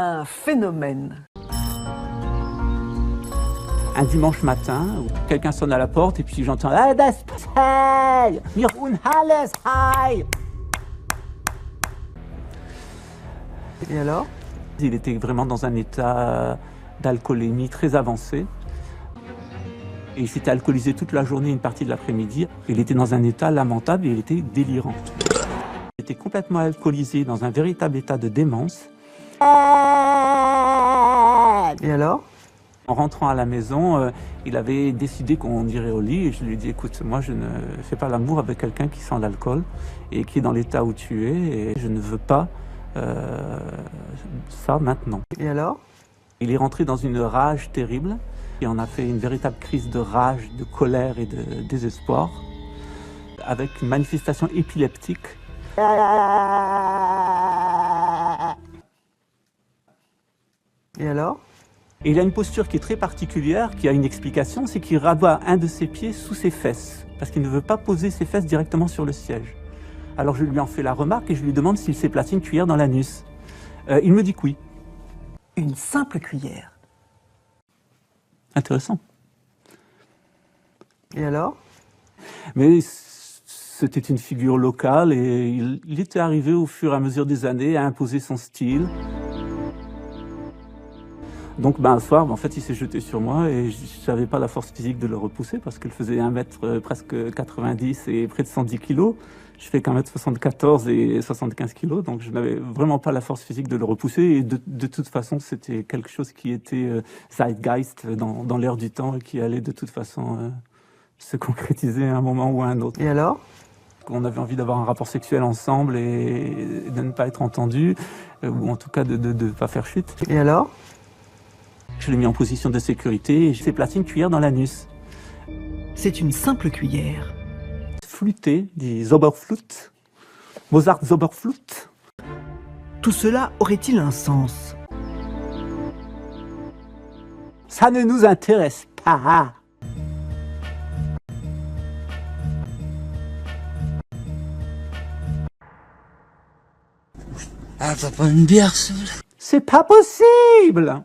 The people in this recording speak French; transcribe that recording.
un phénomène. Un dimanche matin, où quelqu'un sonne à la porte et puis j'entends Ah, das Hey, mir alles Hi. Et alors? Il était vraiment dans un état d'alcoolémie très avancé. Et il s'était alcoolisé toute la journée, une partie de l'après-midi. Il était dans un état lamentable et il était délirant. Il était complètement alcoolisé, dans un véritable état de démence. Et alors? En rentrant à la maison, il avait décidé qu'on irait au lit et je lui ai dit écoute, moi je ne fais pas l'amour avec quelqu'un qui sent l'alcool et qui est dans l'état où tu es et je ne veux pas ça maintenant. Et alors? Il est rentré dans une rage terrible et on a fait une véritable crise de rage, de colère et de désespoir avec une manifestation épileptique. Et alors? Et il a une posture qui est très particulière, qui a une explication, c'est qu'il rabat un de ses pieds sous ses fesses, parce qu'il ne veut pas poser ses fesses directement sur le siège. Alors je lui en fais la remarque et je lui demande s'il s'est placé une cuillère dans l'anus. Il me dit que oui. Une simple cuillère. Intéressant. Et alors? Mais c'était une figure locale et il était arrivé au fur et à mesure des années à imposer son style. Donc un soir, en fait, il s'est jeté sur moi et je n'avais pas la force physique de le repousser parce qu'il faisait 1 mètre presque 90 et près de 110 kilos. Je fais qu'1 mètre 74 et 75 kilos, donc je n'avais vraiment pas la force physique de le repousser. Et de toute façon, c'était quelque chose qui était zeitgeist dans l'air du temps et qui allait de toute façon se concrétiser à un moment ou à un autre. Et alors? On avait envie d'avoir un rapport sexuel ensemble et de ne pas être entendu, ou en tout cas de ne pas faire chute. Et alors? Je l'ai mis en position de sécurité et j'ai placé une cuillère dans l'anus. C'est une simple cuillère. Flûter, dit Zauberflute, Mozart Zauberflute. Tout cela aurait-il un sens? Ça ne nous intéresse pas. Ah, t'as pas une bière, s'il vous plaît? C'est pas possible.